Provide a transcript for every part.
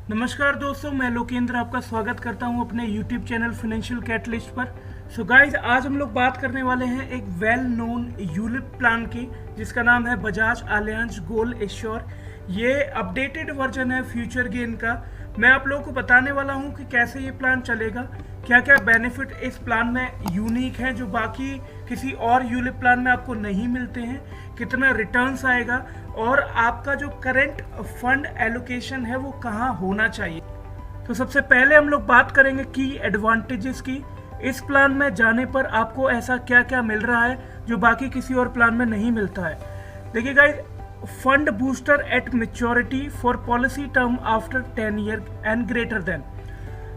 नमस्कार दोस्तों, मैं लोकेंद्र आपका स्वागत करता हूं अपने YouTube चैनल फाइनेंशियल कैटलिस्ट पर। सो गाइज, आज हम लोग बात करने वाले हैं एक वेल नोन यूलिप प्लान की, जिसका नाम है बजाज अलियांज गोल्ड एश्योर। ये अपडेटेड वर्जन है फ्यूचर गेन का। मैं आप लोगों को बताने वाला हूं कि कैसे ये प्लान चलेगा, क्या क्या बेनिफिट इस प्लान में यूनिक हैं जो बाकी किसी और यूलिप प्लान में आपको नहीं मिलते हैं, कितना रिटर्न्स आएगा और आपका जो करंट फंड एलोकेशन है वो कहाँ होना चाहिए। तो सबसे पहले हम लोग बात करेंगे की एडवांटेजेस की। इस प्लान में जाने पर आपको ऐसा क्या क्या मिल रहा है जो बाकी किसी और प्लान में नहीं मिलता है। देखिए guys, fund booster at maturity for policy term after 10 year and greater than.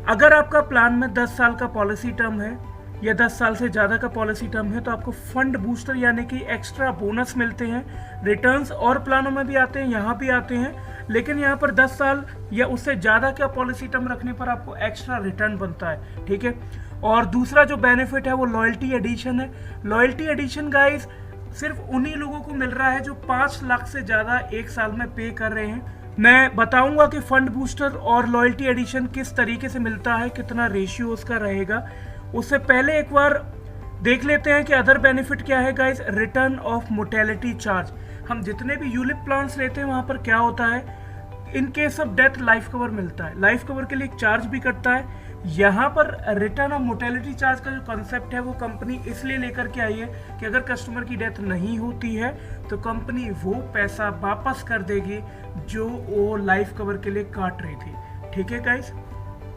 अगर आपका प्लान में 10 साल का पॉलिसी टर्म है या 10 साल से ज़्यादा का पॉलिसी टर्म है तो आपको फंड बूस्टर यानी कि एक्स्ट्रा बोनस मिलते हैं। रिटर्न्स और प्लानों में भी आते हैं, यहाँ भी आते हैं, लेकिन यहाँ पर 10 साल या उससे ज़्यादा का पॉलिसी टर्म रखने पर आपको एक्स्ट्रा रिटर्न बनता है। ठीक है। और दूसरा जो बेनिफिट है वो लॉयल्टी एडिशन है। लॉयल्टी एडिशन गाइस सिर्फ उन्हीं लोगों को मिल रहा है जो 5 लाख से ज़्यादा एक साल में पे कर रहे हैं। मैं बताऊंगा कि फंड बूस्टर और लॉयल्टी एडिशन किस तरीके से मिलता है, कितना रेशियो उसका रहेगा। उससे पहले एक बार देख लेते हैं कि अदर बेनिफिट क्या है guys. Return of mortality charge. हम जितने भी यूलिप प्लान्स लेते हैं वहां पर क्या होता है, इन case of death life cover मिलता है, लाइफ कवर के लिए एक चार्ज भी कटता है। यहाँ पर रिटर्न ऑफ मोर्टेलिटी चार्ज का जो कंसेप्ट है वो कंपनी इसलिए लेकर के आई है कि अगर कस्टमर की डेथ नहीं होती है तो कंपनी वो पैसा वापस कर देगी जो वो लाइफ कवर के लिए काट रही थी। ठीक है गाइस।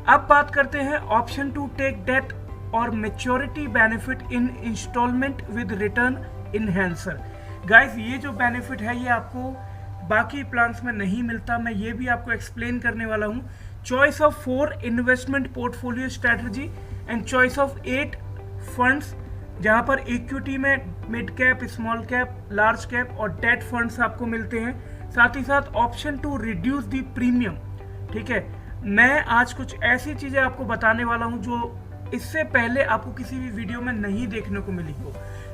अब बात करते हैं ऑप्शन टू टेक डेथ और maturity benefit in instalment with return enhancer. Guys, ये जो बेनिफिट है ये आपको बाकी प्लान्स में नहीं मिलता। मैं ये भी आपको एक्सप्लेन करने वाला हूँ। Choice of 4 investment portfolio strategy and choice of 8 funds, जहाँ पर इक्विटी में mid cap, small cap, large cap और डेट फंड्स आपको मिलते हैं। साथ ही साथ option to reduce the premium. ठीक है। मैं आज कुछ ऐसी चीज़ें आपको बताने वाला हूँ जो इससे पहले आपको किसी भी वीडियो में नहीं देखने को मिली हो।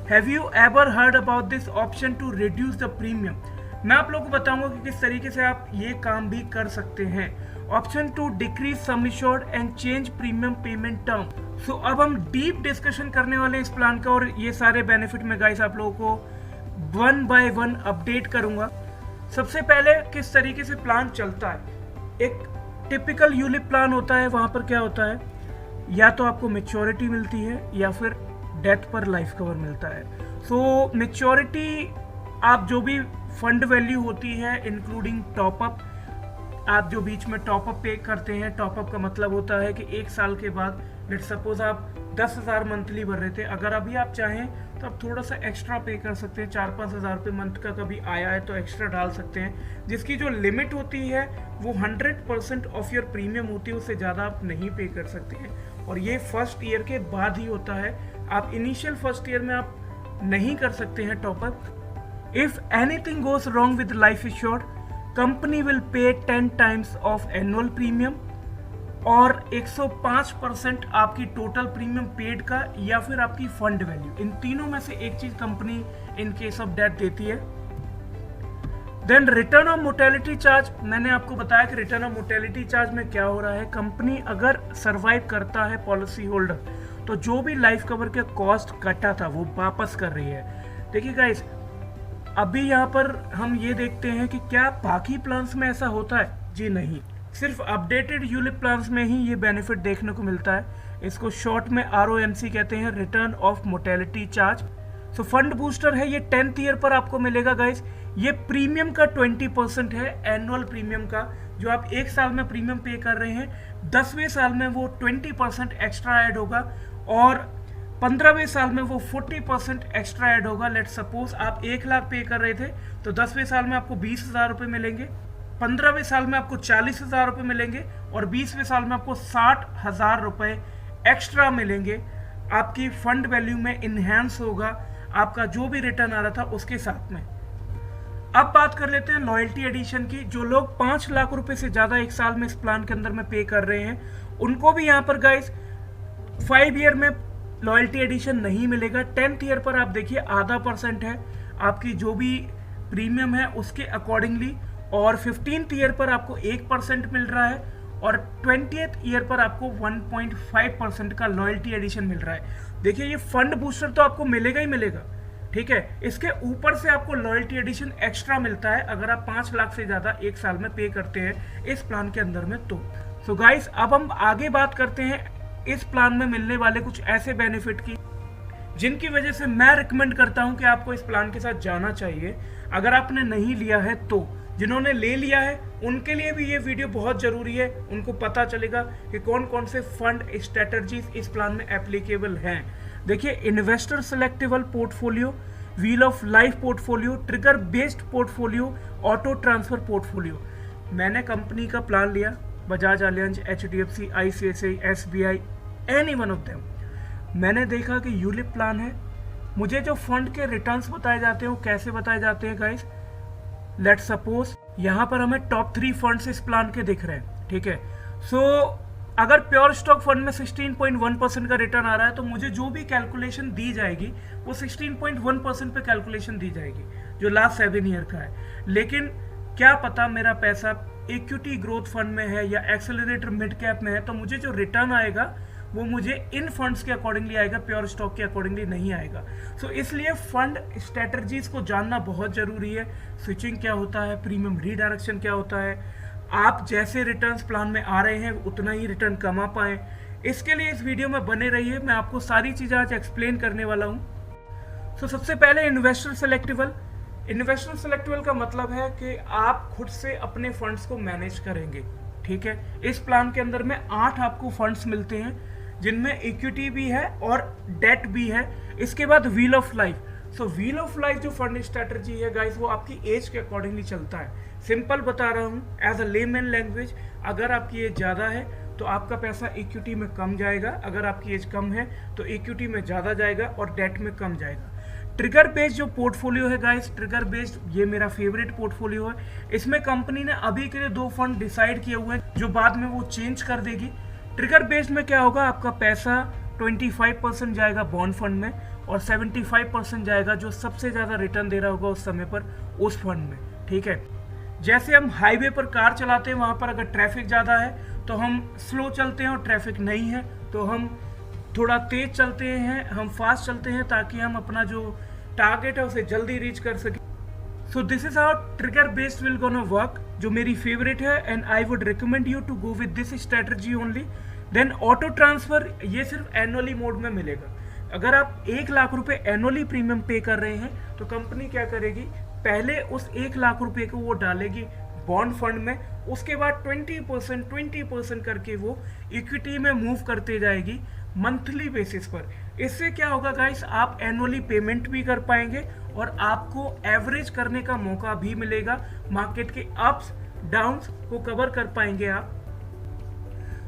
Have you ever heard about this option to reduce the premium? मैं आप लोगों को बताऊंगा कि किस तरीके से आप ये काम भी कर सकते हैं। Option to decrease sum assured and change premium payment term. So अब हम डीप डिस्कशन करने वाले इस प्लान का और ये सारे बेनिफिट में गाइस आप लोगों को 1 बाय 1 अपडेट करूंगा। सबसे पहले किस तरीके से प्लान चलता है। एक टिपिकल यूलिप प्लान होता है, वहां पर क्या होता है, या तो आपको मैच्योरिटी मिलती है या फिर डेथ पर लाइफ कवर मिलता है। सो मैच्योरिटी आप जो भी फंड वैल्यू होती है इंक्लूडिंग टॉपअप, आप जो बीच में टॉपअप पे करते हैं, टॉपअप का मतलब होता है कि 1 साल के बाद लेट सपोज आप 10,000 मंथली भर रहे थे, अगर अभी आप चाहें तो आप थोड़ा सा एक्स्ट्रा पे कर सकते हैं। 4-5 हज़ार रुपये मंथ का कभी आया है तो एक्स्ट्रा डाल सकते हैं, जिसकी जो लिमिट होती है वो 100% ऑफ योर प्रीमियम होती है, उससे ज़्यादा आप नहीं पे कर सकते हैं। और ये फर्स्ट ईयर के बाद ही होता है, आप इनिशियल फर्स्ट ईयर में आप नहीं कर सकते हैं top up. If anything goes wrong with life assured, company will pay 10 times of annual premium और 105% आपकी टोटल प्रीमियम पेड का या फिर आपकी फंड वैल्यू, इन तीनों में से एक चीज company in case of death देती है। Then return of mortality charge. मैंने आपको बताया कि रिटर्न ऑफ मोर्टेलिटी चार्ज में क्या हो रहा है, कंपनी अगर सर्वाइव करता है पॉलिसी होल्डर तो जो भी लाइफ कवर के कॉस्ट कटा था वो वापस कर रही है। देखिए गाइस, अभी यहाँ पर हम ये देखते हैं कि क्या बाकी प्लान्स में ऐसा होता है। जी नहीं, सिर्फ अपडेटेड यूलिप प्लान्स में ही ये बेनिफिट देखने को मिलता है। इसको शॉर्ट में ROMC कहते हैं, return of mortality charge. So fund booster है, ये 10th ईयर पर आपको मिलेगा गाइस। ये प्रीमियम का 20% है, एनुअल प्रीमियम का जो आप 1 साल में प्रीमियम पे कर रहे हैं, 10वें साल में वो 20% एक्स्ट्रा ऐड होगा और 15वें साल में वो 40% एक्स्ट्रा ऐड होगा। लेट सपोज आप 1 लाख पे कर रहे थे तो 10वें साल में आपको 20,000 रुपये मिलेंगे, 15वें साल में आपको 40,000 रुपये मिलेंगे और 20वें साल में आपको 60,000 रुपये एक्स्ट्रा मिलेंगे। आपकी फंड वैल्यू में इन्हेंस होगा आपका जो भी रिटर्न आ रहा था उसके साथ में। अब बात कर लेते हैं लॉयल्टी एडिशन की। जो लोग 5 लाख रुपए से ज़्यादा एक साल में इस प्लान के अंदर में पे कर रहे हैं उनको भी यहाँ पर गाइस 5 ईयर में लॉयल्टी एडिशन नहीं मिलेगा। 10th ईयर पर आप देखिए आधा % है आपकी जो भी प्रीमियम है उसके अकॉर्डिंगली, और 15th ईयर पर आपको 1% मिल रहा है और 20th ईयर पर आपको 1.5% का लॉयल्टी एडिशन मिल रहा है। देखिए ये फंड बूस्टर तो आपको मिलेगा ही मिलेगा, ठीक है, इसके ऊपर से आपको लॉयल्टी एडिशन एक्स्ट्रा मिलता है अगर आप 5 लाख से ज़्यादा एक साल में पे करते हैं इस प्लान के अंदर में। तो सो गाइस अब हम आगे बात करते हैं इस प्लान में मिलने वाले कुछ ऐसे बेनिफिट की जिनकी वजह से मैं रिकमेंड करता हूं कि आपको इस प्लान के साथ जाना चाहिए अगर आपने नहीं लिया है तो। जिन्होंने ले लिया है उनके लिए भी ये वीडियो बहुत ज़रूरी है, उनको पता चलेगा कि कौन कौन से फंड स्ट्रेटजीज इस प्लान में एप्लीकेबल हैं। देखिए investor selectable portfolio, wheel of life portfolio, trigger based portfolio, auto transfer portfolio. मैंने कंपनी का प्लान लिया, Bajaj Allianz, HDFC, ICICI, SBI, any one of them. मैंने देखा कि यूलिप प्लान है, मुझे जो फंड के रिटर्न्स बताए जाते हैं वो कैसे बताए जाते हैं गाइस। लेट्स सपोज यहाँ पर हमें टॉप 3 फंड्स इस प्लान के दिख रहे हैं, ठीक है। सो अगर प्योर स्टॉक फंड में 16.1% का रिटर्न आ रहा है तो मुझे जो भी कैलकुलेशन दी जाएगी वो 16.1% पे कैलकुलेशन दी जाएगी जो लास्ट 7 ईयर का है। लेकिन क्या पता मेरा पैसा इक्विटी ग्रोथ फंड में है या एक्सेलरेटर मिड कैप में है, तो मुझे जो रिटर्न आएगा वो मुझे इन फंड्स के अकॉर्डिंगली आएगा, प्योर स्टॉक के अकॉर्डिंगली नहीं आएगा। सो इसलिए फंड स्ट्रेटजीज को जानना बहुत जरूरी है। स्विचिंग क्या होता है, प्रीमियम रीडायरेक्शन क्या होता है, आप जैसे रिटर्न्स प्लान में आ रहे हैं उतना ही रिटर्न कमा पाएं, इसके लिए इस वीडियो में बने रहिए। मैं आपको सारी चीज़ें आज एक्सप्लेन करने वाला हूँ। सो सबसे पहले इन्वेस्टर सेलेक्टेबल। इन्वेस्टर सेलेक्टेबल का मतलब है कि आप खुद से अपने फंड्स को मैनेज करेंगे, ठीक है। इस प्लान के अंदर में 8 आपको फंड्स मिलते हैं जिनमें इक्विटी भी है और डेट भी है। इसके बाद wheel of life. So wheel of life जो फंड स्ट्रेटजी है गाइस वो आपकी एज के अकॉर्डिंगली चलता है। सिंपल बता रहा हूँ एज अ लेमैन लैंग्वेज, अगर आपकी एज ज़्यादा है तो आपका पैसा इक्विटी में कम जाएगा, अगर आपकी एज कम है तो इक्विटी में ज़्यादा जाएगा और डेट में कम जाएगा। ट्रिगर बेस्ड जो पोर्टफोलियो है गाइस, ट्रिगर बेस्ड ये मेरा फेवरेट पोर्टफोलियो है। इसमें कंपनी ने अभी के लिए 2 फंड डिसाइड किए हुए हैं जो बाद में वो चेंज कर देगी। ट्रिगर बेस्ड में क्या होगा, आपका पैसा 25% जाएगा बॉन्ड फंड में और 75% जाएगा जो सबसे ज़्यादा रिटर्न दे रहा होगा उस समय पर उस फंड में, ठीक है। जैसे हम हाईवे पर कार चलाते हैं, वहाँ पर अगर ट्रैफिक ज़्यादा है तो हम स्लो चलते हैं और ट्रैफिक नहीं है तो हम थोड़ा तेज चलते हैं, हम फास्ट चलते हैं ताकि हम अपना जो टारगेट है उसे जल्दी रीच कर सकें। So this is how trigger based will gonna work, जो मेरी फेवरेट है and I would recommend you to go with this strategy only. Then auto transfer, ये सिर्फ एनुअली मोड में मिलेगा। अगर आप 1 लाख रुपए एनुअली प्रीमियम पे कर रहे हैं तो कंपनी क्या करेगी, पहले उस 1 लाख रुपए को वो डालेगी बॉन्ड फंड में, उसके बाद 20% करके वो इक्विटी में मूव करते जाएगी मंथली बेसिस पर। इससे क्या होगा गाइस, आप एनुअली पेमेंट भी कर पाएंगे और आपको एवरेज करने का मौका भी मिलेगा, मार्केट के अप्स डाउन्स को कवर कर पाएंगे आप।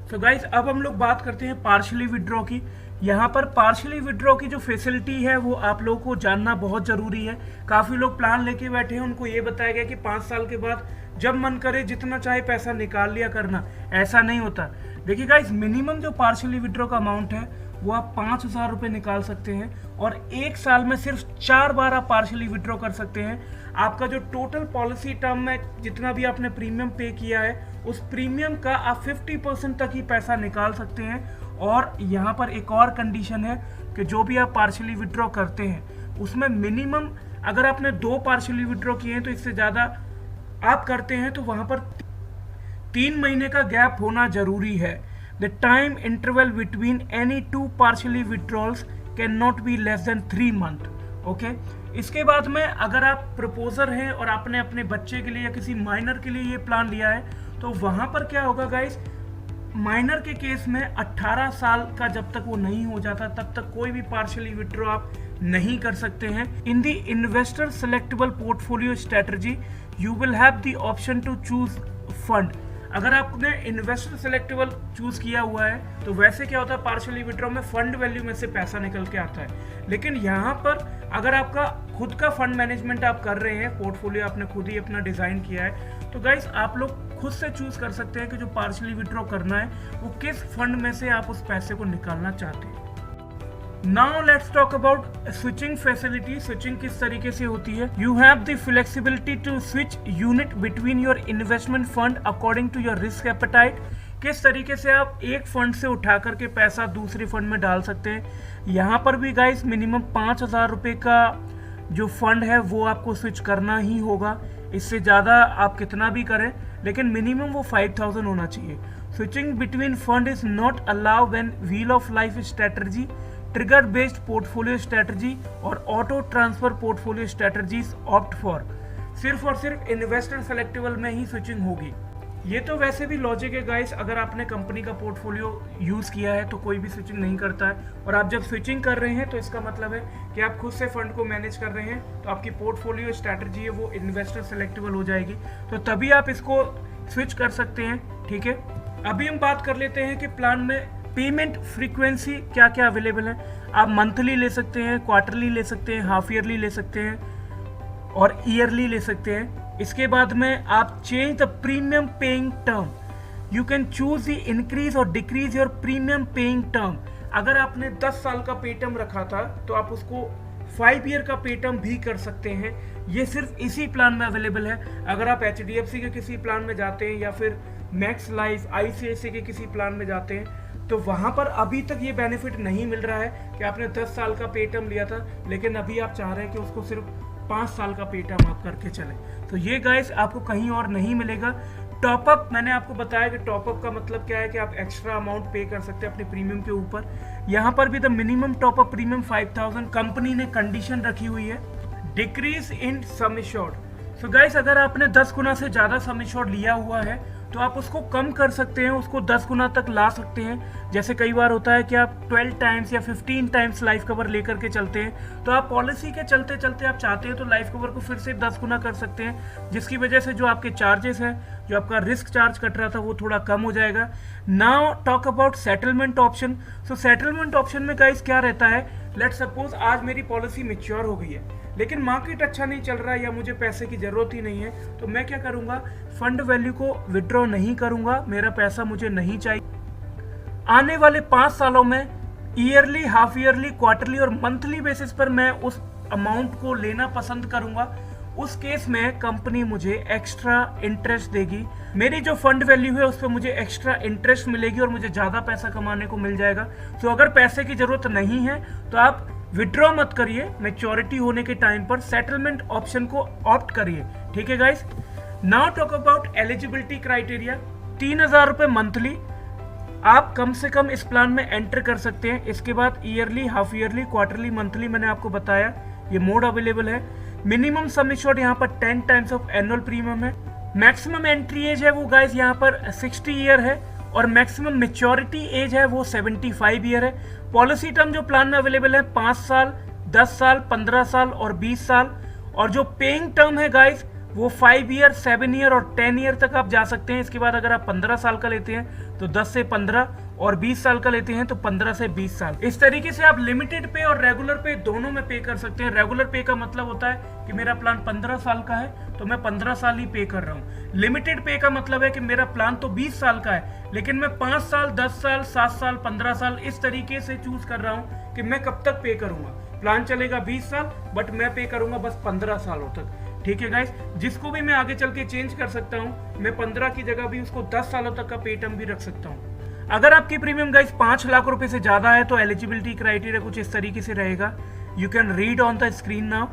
सो गाइस अब हम लोग बात करते हैं पार्शियली विड्रॉ की। यहाँ पर पार्शियली विड्रॉ की जो फैसिलिटी है वो आप लोगों को जानना बहुत ज़रूरी है। काफ़ी लोग प्लान लेके बैठे हैं, उनको ये बताया गया कि 5 साल के बाद जब मन करे जितना चाहे पैसा निकाल लिया करना, ऐसा नहीं होता। देखिए गाइस, मिनिमम जो पार्शियली विड्रॉ का अमाउंट है वो आप 5,000 रुपये निकाल सकते हैं और 1 साल में सिर्फ 4 बार आप पार्शियली विड्रॉ कर सकते हैं। आपका जो टोटल पॉलिसी टर्म में जितना भी आपने प्रीमियम पे किया है उस प्रीमियम का आप 50% तक ही पैसा निकाल सकते हैं। और यहाँ पर एक और कंडीशन है कि जो भी आप पार्शियली विड्रॉ करते हैं उसमें मिनिमम अगर आपने 2 पार्शियली विड्रॉ किए हैं तो इससे ज़्यादा आप करते हैं तो वहाँ पर 3 महीने का गैप होना जरूरी है। The time interval between any 2 partially withdrawals can not be less than 3 month. Okay, इसके बाद में अगर आप प्रपोजर हैं और आपने अपने बच्चे के लिए या किसी माइनर के लिए ये प्लान लिया है तो वहाँ पर क्या होगा गाइस, माइनर के केस में 18 साल का जब तक वो नहीं हो जाता तब तक कोई भी पार्शियली विड्रॉ आप नहीं कर सकते हैं। In the investor selectable portfolio strategy you will have the option to choose fund. अगर आपने इन्वेस्टर सेलेक्टेबल चूज किया हुआ है तो वैसे क्या होता है, पार्शियली विड्रॉ में फंड वैल्यू में से पैसा निकल के आता है। लेकिन यहाँ पर अगर आपका खुद का फंड मैनेजमेंट आप कर रहे हैं, पोर्टफोलियो आपने खुद ही अपना डिजाइन किया है, तो गाइस आप लोग खुद से चूज कर सकते हैं कि जो पार्शियली विड्रॉ करना है वो किस फंड में से आप उस पैसे को निकालना चाहते हैं। Now let's talk about switching facility. Switching किस तरीके से होती है, you have the flexibility to switch unit between your investment fund according to your risk appetite. किस तरीके से आप एक फंड से उठा करके पैसा दूसरे फंड में डाल सकते हैं। यहाँ पर भी गाइस मिनिमम 5,000 रुपये का जो फंड है वो आपको स्विच करना ही होगा। इससे ज़्यादा आप कितना भी करें लेकिन मिनिमम वो 5,000 होना चाहिए। Switching between fund is not allow when wheel of life strategy, trigger based portfolio strategy और auto transfer portfolio strategies opt for. सिर्फ और सिर्फ इन्वेस्टर सेलेक्टेबल में ही स्विचिंग होगी। ये तो वैसे भी लॉजिक है गाइस, अगर आपने कंपनी का पोर्टफोलियो यूज़ किया है तो कोई भी स्विचिंग नहीं करता है, और आप जब स्विचिंग कर रहे हैं तो इसका मतलब है कि आप खुद से फंड को मैनेज कर रहे हैं, तो आपकी पोर्टफोलियो स्ट्रैटेजी है वो इन्वेस्टर सेलेक्टेबल हो जाएगी, तो तभी आप इसको स्विच कर सकते हैं। ठीक है, अभी हम बात कर लेते हैं कि प्लान में पेमेंट फ्रीक्वेंसी क्या क्या अवेलेबल है। आप मंथली ले सकते हैं, क्वार्टरली ले सकते हैं, हाफ ईयरली ले सकते हैं और ईयरली ले सकते हैं। इसके बाद में आप change the premium paying term, you can choose the increase और decrease your premium paying term. अगर आपने 10 साल का पे टर्म रखा था तो आप उसको 5 ईयर का पे टर्म भी कर सकते हैं। ये सिर्फ इसी प्लान में अवेलेबल है। अगर आप HDFC के किसी प्लान में जाते हैं या फिर मैक्स लाइफ, ICICI के किसी प्लान में जाते हैं तो वहां पर अभी तक ये बेनिफिट नहीं मिल रहा है कि आपने 10 साल का पे टर्म लिया था लेकिन अभी आप चाह रहे हैं कि उसको सिर्फ 5 साल का पे टर्म आप करके चलें। तो ये गाइस आपको कहीं और नहीं मिलेगा। टॉपअप, मैंने आपको बताया कि टॉपअप का मतलब क्या है कि आप एक्स्ट्रा अमाउंट पे कर सकते हैं अपने प्रीमियम के ऊपर। यहाँ पर भी the minimum top up premium 5,000 company ने कंडीशन रखी हुई है। Decrease in sum assured, so guys अगर आपने 10 गुना से ज़्यादा सम एश्योर्ड लिया हुआ है तो आप उसको कम कर सकते हैं, उसको 10 गुना तक ला सकते हैं। जैसे कई बार होता है कि आप 12 टाइम्स या 15 टाइम्स लाइफ कवर लेकर के चलते हैं, तो आप पॉलिसी के चलते चलते आप चाहते हैं तो लाइफ कवर को फिर से 10 गुना कर सकते हैं, जिसकी वजह से जो आपके चार्जेस हैं, जो आपका रिस्क चार्ज कट रहा था वो थोड़ा कम हो जाएगा। Now talk about settlement option. So settlement option में गाइस क्या रहता है, लेट सपोज आज मेरी पॉलिसी मैच्योर हो गई है लेकिन मार्केट अच्छा नहीं चल रहा है या मुझे पैसे की जरूरत ही नहीं है, तो मैं क्या करूंगा, फंड वैल्यू को विड्रॉ नहीं करूंगा, मेरा पैसा मुझे नहीं चाहिए। आने वाले 5 सालों में ईयरली, हाफ ईयरली, क्वार्टरली और मंथली बेसिस पर मैं उस अमाउंट को लेना पसंद करूंगा। उस केस में कंपनी मुझे एक्स्ट्रा इंटरेस्ट देगी, मेरी जो फंड वैल्यू है उस पर मुझे एक्स्ट्रा इंटरेस्ट मिलेगी और मुझे ज़्यादा पैसा कमाने को मिल जाएगा। तो अगर पैसे की ज़रूरत नहीं है तो आप विड्रॉ मत करिए, मैच्योरिटी होने के टाइम पर सेटलमेंट ऑप्शन को ऑप्ट करिए। ठीक है guys, now talk about eligibility criteria. 3,000 रुपये मंथली आप कम से कम इस प्लान में एंटर कर सकते हैं। इसके बाद yearly, half yearly, quarterly, monthly मैंने आपको बताया, ये मोड अवेलेबल है। मिनिमम सम एश्योर्ड यहाँ पर 10 टाइम्स ऑफ एनुअल प्रीमियम है। मैक्सिमम एंट्री एज है वो गाइस यहाँ पर 60 ईयर है और मैक्सिमम मेच्योरिटी एज है वो 75 ईयर है। पॉलिसी टर्म जो प्लान में अवेलेबल है 5 साल, 10 साल, 15 साल और 20 साल, और जो पेइंग टर्म है गाइस वो 5 ईयर, 7 ईयर और 10 ईयर तक आप जा सकते हैं। इसके बाद अगर आप 15 साल का लेते हैं तो 10 से 15 और 20 साल का लेते हैं तो 15 से 20 साल। इस तरीके से आप लिमिटेड पे और रेगुलर पे दोनों में पे कर सकते हैं। रेगुलर पे का मतलब होता है कि मेरा प्लान 15 साल का है तो मैं 15 साल ही पे कर रहा हूँ। लिमिटेड पे का मतलब है कि मेरा प्लान तो 20 साल का है लेकिन मैं 5 साल, 10 साल, 7 साल, 15 साल इस तरीके से चूज कर रहा हूँ कि मैं कब तक पे करूंगा। प्लान चलेगा 20 साल बट मैं पे करूंगा बस 15 सालों तक। ठीक है गाइस, जिसको भी मैं आगे चल के चेंज कर सकता हूँ, मैं 15 की जगह भी उसको 10 सालों तक का पे टर्म भी रख सकता हूँ। अगर आपकी प्रीमियम गाइस 5 लाख रुपए से ज्यादा है तो एलिजिबिलिटी क्राइटेरिया कुछ इस तरीके से रहेगा। You can read on the screen now.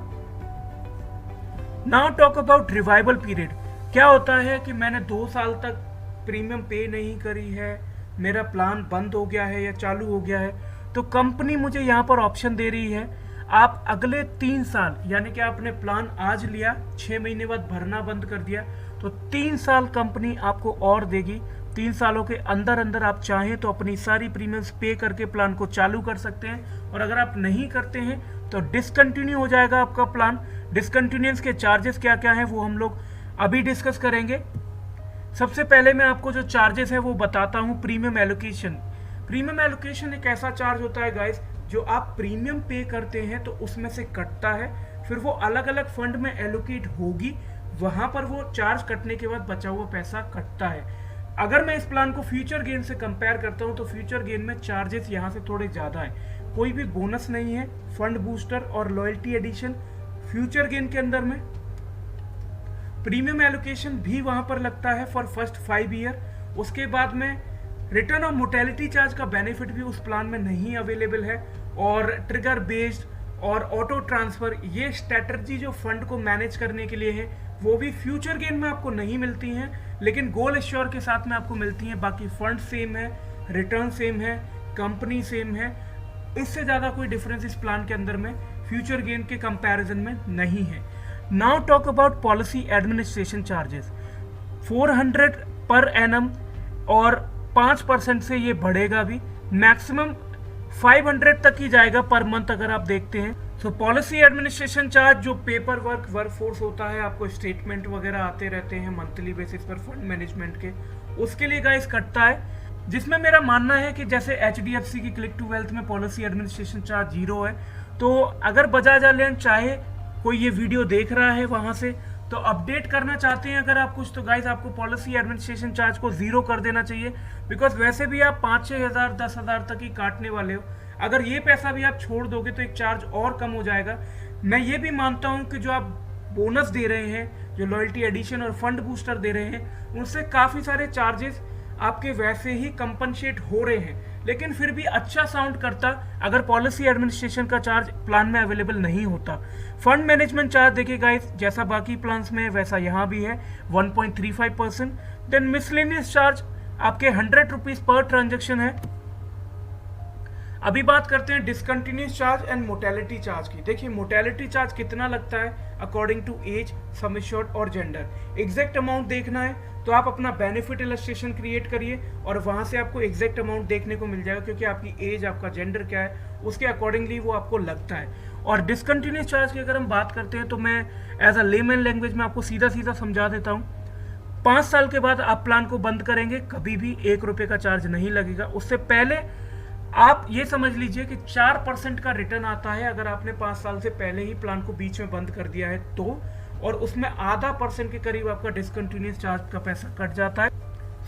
Now talk about revival period. क्या होता है कि मैंने 2 साल तक प्रीमियम पे नहीं करी है, मेरा प्लान बंद हो गया है या चालू हो गया है, तो कंपनी मुझे यहाँ पर ऑप्शन दे रही है आप अगले 3 साल, यानी कि आपने प्लान आज लिया, 6 महीने बाद भरना बंद कर दिया, तो 3 साल कंपनी आपको और देगी। 3 सालों के अंदर अंदर आप चाहें तो अपनी सारी प्रीमियम्स पे करके प्लान को चालू कर सकते हैं, और अगर आप नहीं करते हैं तो डिसकंटिन्यू हो जाएगा आपका प्लान। डिसकंटिन्यूएंस के चार्जेस क्या क्या हैं वो हम लोग अभी डिस्कस करेंगे। सबसे पहले मैं आपको जो चार्जेस है वो बताता हूँ। Premium allocation. प्रीमियम एलोकेशन एक ऐसा चार्ज होता है गाइस जो आप प्रीमियम पे करते हैं तो उसमें से कटता है, फिर वो अलग अलग फंड में एलोकेट होगी, वहां पर वो चार्ज कटने के बाद बचा हुआ पैसा कटता है। अगर मैं इस प्लान को फ्यूचर गेन से कंपेयर करता हूं तो फ्यूचर गेन में चार्जेस यहां से थोड़े ज्यादा हैं। कोई भी बोनस नहीं है, फंड बूस्टर और लॉयल्टी एडिशन फ्यूचर गेन के अंदर में। प्रीमियम एलोकेशन भी वहां पर लगता है फॉर फर्स्ट 5 ईयर। उसके बाद में रिटर्न और मोर्टेलिटी चार्ज का बेनिफिट भी उस प्लान में नहीं अवेलेबल है, और ट्रिगर बेस्ड और ऑटो ट्रांसफर ये स्ट्रेटजी जो फंड को मैनेज करने के लिए है वो भी फ्यूचर गेन में आपको नहीं मिलती हैं, लेकिन गोल एश्योर के साथ में आपको मिलती हैं। बाकी फंड सेम है, रिटर्न सेम है, कंपनी सेम है, इससे ज़्यादा कोई डिफरेंस इस प्लान के अंदर में फ्यूचर गेन के कंपैरिजन में नहीं है। Now talk about policy administration charges. 400 per annum और 5% से ये बढ़ेगा भी, मैक्सिमम 500 तक ही जाएगा पर मंथ अगर आप देखते हैं। सो पॉलिसी एडमिनिस्ट्रेशन चार्ज जो पेपर वर्क फोर्स होता है, आपको स्टेटमेंट वगैरह आते रहते हैं मंथली बेसिस पर फंड मैनेजमेंट के, उसके लिए गाइस कटता है, जिसमें मेरा मानना है कि जैसे HDFC की क्लिक टू वेल्थ में पॉलिसी एडमिनिस्ट्रेशन चार्ज 0 है, तो अगर बजाज एलियांज चाहे कोई ये वीडियो देख रहा है वहां से तो अपडेट करना चाहते हैं अगर आप कुछ, तो गाइस आपको पॉलिसी एडमिनिस्ट्रेशन चार्ज को 0 कर देना चाहिए, बिकॉज वैसे भी आप 5-6 हज़ार 10 हज़ार तक ही काटने वाले हो। अगर ये पैसा भी आप छोड़ दोगे तो एक चार्ज और कम हो जाएगा। मैं ये भी मानता हूँ कि जो आप बोनस दे रहे हैं, जो लॉयल्टी एडिशन और फंड बूस्टर दे रहे हैं, उनसे काफ़ी सारे चार्जेस आपके वैसे ही कंपनसेट हो रहे हैं, लेकिन फिर भी अच्छा साउंड करता अगर पॉलिसी एडमिनिस्ट्रेशन का चार्ज प्लान में अवेलेबल नहीं होता। फंड मैनेजमेंट चार्ज देखिए गाइस, जैसा बाकी प्लान्स में है वैसा यहाँ भी है 1.35%। देन मिसलेनियस चार्ज आपके 100 रुपीज पर ट्रांजेक्शन है। अभी बात करते हैं discontinuance charge and mortality charge की। देखिए मोर्टेलिटी चार्ज कितना लगता है according to age, sum assured और जेंडर। एग्जैक्ट अमाउंट देखना है तो आप अपना बेनिफिट इलस्ट्रेशन क्रिएट करिए और वहां से आपको एग्जैक्ट अमाउंट देखने को मिल जाएगा, क्योंकि आपकी एज, आपका जेंडर क्या है उसके अकॉर्डिंगली वो आपको लगता है। और डिसकंटिन्यूस चार्ज की अगर हम बात करते हैं तो मैं एज अ लेमैन लैंग्वेज में आपको सीधा सीधा समझा देता हूँ। 5 साल के बाद आप प्लान को बंद करेंगे, कभी भी 1 रुपये का चार्ज नहीं लगेगा। उससे पहले आप ये समझ लीजिए कि 4% का रिटर्न आता है अगर आपने 5 साल से पहले ही प्लान को बीच में बंद कर दिया है तो, और उसमें आधा % के करीब आपका डिसकंटिन्यूस चार्ज का पैसा कट जाता है।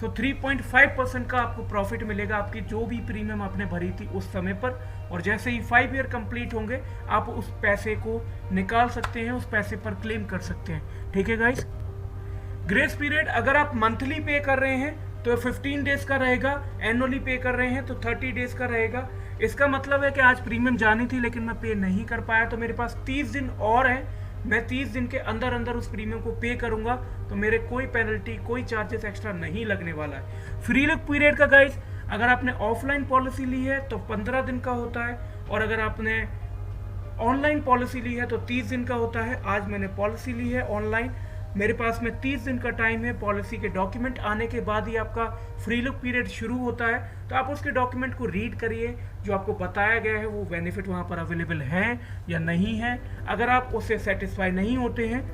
सो 3.5% का आपको प्रॉफिट मिलेगा आपकी जो भी प्रीमियम आपने भरी थी उस समय पर, और जैसे ही 5 ईयर कंप्लीट होंगे आप उस पैसे को निकाल सकते हैं, उस पैसे पर क्लेम कर सकते हैं। ठीक है गाइस। ग्रेस पीरियड अगर आप मंथली पे कर रहे हैं तो 15 डेज का रहेगा, एनुअली पे कर रहे हैं तो 30 डेज का रहेगा। इसका मतलब है कि आज प्रीमियम जानी थी लेकिन मैं पे नहीं कर पाया तो मेरे पास 30 दिन और है, मैं 30 दिन के अंदर अंदर उस प्रीमियम को पे करूंगा तो मेरे कोई पेनल्टी, कोई चार्जेस एक्स्ट्रा नहीं लगने वाला है। फ्री लुक पीरियड का गाइस, अगर आपने ऑफलाइन पॉलिसी ली है तो 15 दिन का होता है, और अगर आपने ऑनलाइन पॉलिसी ली है तो 30 दिन का होता है। आज मैंने पॉलिसी ली है ऑनलाइन, मेरे पास में 30 दिन का टाइम है। पॉलिसी के डॉक्यूमेंट आने के बाद ही आपका फ्री लुक पीरियड शुरू होता है, तो आप उसके डॉक्यूमेंट को रीड करिए, जो आपको बताया गया है वो बेनिफिट वहाँ पर अवेलेबल है या नहीं है। अगर आप उससे सेटिस्फाई नहीं होते हैं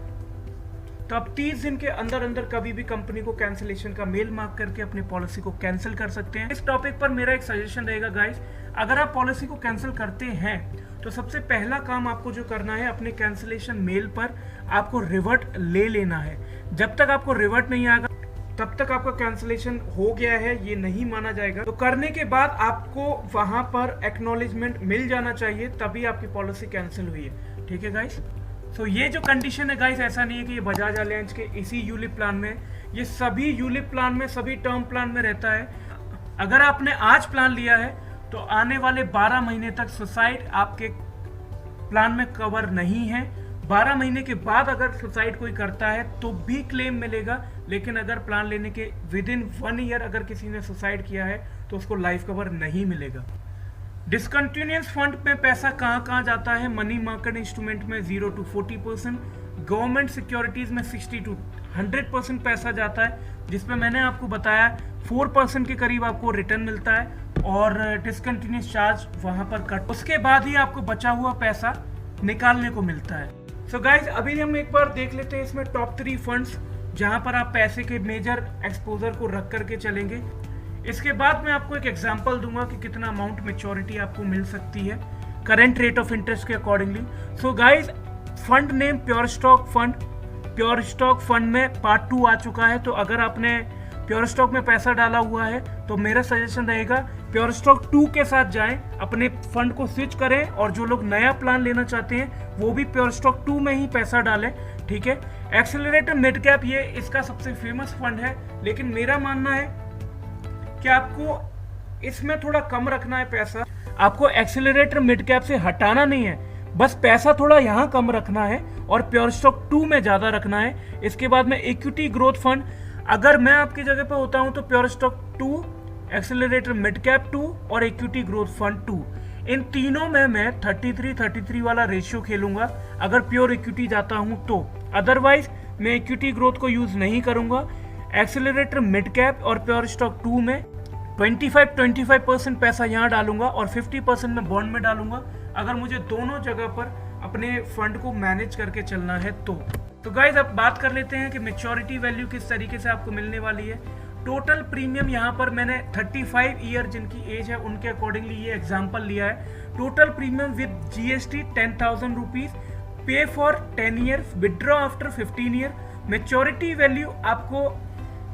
तो आप 30 दिन के अंदर अंदर कभी भी कंपनी को कैंसिलेशन का मेल मार्क करके अपनी पॉलिसी को कैंसिल कर सकते हैं। इस टॉपिक पर मेरा एक सजेशन रहेगा गाइस, अगर आप पॉलिसी को कैंसिल करते हैं तो सबसे पहला काम आपको जो करना है, अपने कैंसिलेशन मेल पर आपको रिवर्ट ले लेना है। जब तक आपको रिवर्ट नहीं आएगा तब तक आपका कैंसिलेशन हो गया है ये नहीं माना जाएगा। तो करने के बाद आपको वहां पर एक्नॉलेजमेंट मिल जाना चाहिए, तभी आपकी पॉलिसी कैंसिल हुई है। ठीक है गाइस। सो ये जो कंडीशन है गाइस, ऐसा नहीं है कि ये बजाज एलियांज के इसी यूलिप प्लान में, ये सभी यूलिप प्लान में, सभी टर्म प्लान में रहता है। अगर आपने आज प्लान लिया है तो आने वाले 12 महीने तक सुसाइड आपके प्लान में कवर नहीं है। 12 महीने के बाद अगर सुसाइड कोई करता है तो भी क्लेम मिलेगा, लेकिन अगर प्लान लेने के विदिन 1 ईयर अगर किसी ने सुसाइड किया है तो उसको लाइफ कवर नहीं मिलेगा। डिसकंटिन्यूअस फंड में पैसा कहाँ कहाँ जाता है? मनी मार्केट इंस्ट्रूमेंट में 0 to 40%, गवर्नमेंट सिक्योरिटीज में 60 to 100% पैसा जाता है, जिसमें मैंने आपको बताया 4% के करीब आपको रिटर्न मिलता है, और डिसकंटिन्यूअस चार्ज वहां पर कट, उसके बाद ही आपको बचा हुआ पैसा निकालने को मिलता है। सो गाइज, अभी हम एक बार देख लेते हैं इसमें टॉप 3 फंड्स जहां पर आप पैसे के मेजर एक्सपोजर को रख करके चलेंगे। इसके बाद मैं आपको एक एग्जांपल दूंगा कि कितना अमाउंट मैच्योरिटी आपको मिल सकती है करंट रेट ऑफ इंटरेस्ट के accordingly. So guys, fund name pure stock fund. Pure stock fund में पार्ट 2 आ चुका है, तो अगर आपने प्योर स्टॉक में पैसा डाला हुआ है तो मेरा सजेशन रहेगा प्योर स्टॉक 2 के साथ जाएं, अपने फंड को स्विच करें, और जो लोग नया प्लान लेना चाहते हैं वो भी प्योर स्टॉक 2 में ही पैसा डालें। ठीक है। एक्सेलरेटर मिड कैप, ये इसका सबसे फेमस फंड है, लेकिन मेरा मानना है कि आपको इसमें थोड़ा कम रखना है पैसा, आपको एक्सेलरेटर मिड कैप से हटाना नहीं है, बस पैसा थोड़ा यहाँ कम रखना है और प्योर स्टॉक 2 में ज्यादा रखना है। इसके बाद में इक्विटी ग्रोथ फंड, अगर मैं आपकी जगह पे होता हूं तो pure stock 2, accelerator mid cap 2 और इक्विटी ग्रोथ फंड 2, इन तीनों में मैं 33-33 वाला रेशियो खेलूंगा अगर प्योर इक्विटी जाता हूं तो। अदरवाइज मैं इक्विटी ग्रोथ को यूज नहीं करूंगा। एक्सेलरेटर मिड कैप और प्योर स्टॉक 2 में 25% पैसा यहाँ डालूंगा और 50% मैं बॉन्ड में डालूंगा, अगर मुझे दोनों जगह पर अपने फंड को मैनेज करके चलना है तो गाइज अब बात कर लेते हैं कि मैच्योरिटी वैल्यू किस तरीके से आपको मिलने वाली है। टोटल प्रीमियम यहाँ पर मैंने 35 ईयर जिनकी एज है उनके अकॉर्डिंगली ये एग्जांपल लिया है। Total premium with GST 10,000 rupees, pay for 10 year, withdraw after 15 year. Maturity value आपको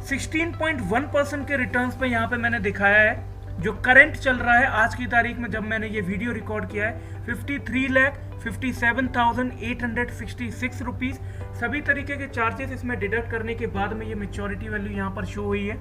16.1% के रिटर्न्स पे यहाँ पे मैंने दिखाया है, जो करंट चल रहा है आज की तारीख में जब मैंने ये वीडियो रिकॉर्ड किया है 53,57,866 रुपीज। सभी तरीके के चार्जेस इसमें डिडक्ट करने के बाद में ये मैच्योरिटी वैल्यू यहाँ पर शो हुई है।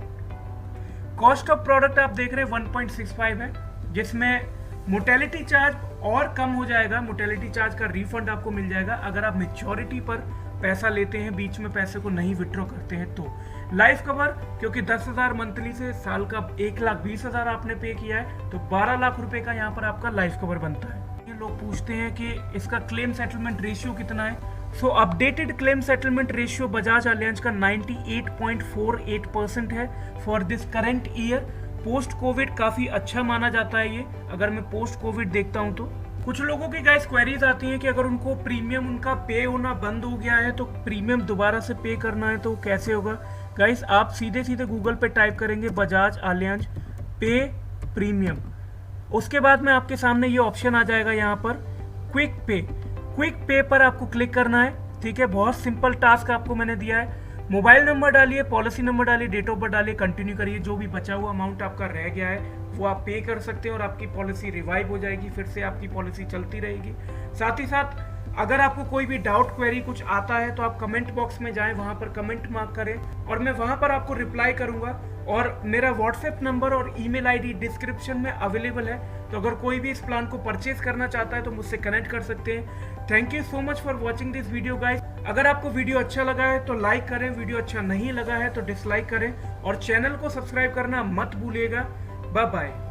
कॉस्ट ऑफ प्रोडक्ट आप देख रहे हैं 1.65 है, जिसमें मोर्टेलिटी चार्ज और कम हो जाएगा। मोर्टेलिटी चार्ज का रिफंड आपको मिल जाएगा अगर आप मैच्योरिटी पर पैसा लेते हैं, बीच में पैसे को नहीं विड्रॉ करते हैं तो। लाइफ कवर क्योंकि 10,000 मंथली से साल का 1,20,000 आपने पे किया है तो 12 लाख रुपए का यहाँ पर आपका लाइफ कवर बनता है। ये लोग पूछते हैं कि इसका क्लेम सेटलमेंट रेशियो कितना है। So updated claim settlement ratio Bajaj Allianz का 98.48% है for this current year. Post covid काफी अच्छा माना जाता है ये, अगर मैं पोस्ट कोविड देखता हूँ तो। कुछ लोगों की गाइस क्वेरीज आती हैं कि अगर उनको प्रीमियम उनका पे होना बंद हो गया है तो प्रीमियम दोबारा से पे करना है तो कैसे होगा। गाइस आप सीधे सीधे गूगल पे टाइप करेंगे बजाज अलियांज पे प्रीमियम, उसके बाद में आपके सामने ये ऑप्शन आ जाएगा यहाँ पर क्विक पे। क्विक पे पर आपको क्लिक करना है, ठीक है। बहुत सिंपल टास्क आपको मैंने दिया है। मोबाइल नंबर डालिए, पॉलिसी नंबर डालिए, डेट ऑफ बर्थ डालिए, कंटिन्यू करिए। जो भी बचा हुआ अमाउंट आपका रह गया है वो आप पे कर सकते हैं और आपकी पॉलिसी रिवाइव हो जाएगी, फिर से आपकी पॉलिसी चलती रहेगी। साथ ही साथ अगर आपको कोई भी डाउट क्वेरी कुछ आता है तो आप कमेंट बॉक्स में जाएं, वहां पर कमेंट मार्क करें और मैं वहां पर आपको रिप्लाई करूंगा। और मेरा व्हाट्सएप नंबर और ईमेल आईडी डिस्क्रिप्शन में अवेलेबल है, तो अगर कोई भी इस प्लान को परचेज करना चाहता है तो मुझसे कनेक्ट कर सकते हैं। Thank you so much for watching this video guys. अगर आपको वीडियो अच्छा लगा है तो लाइक करें, वीडियो अच्छा नहीं लगा है तो डिसलाइक करें और चैनल को सब्सक्राइब करना मत भूलिएगा। Bye bye.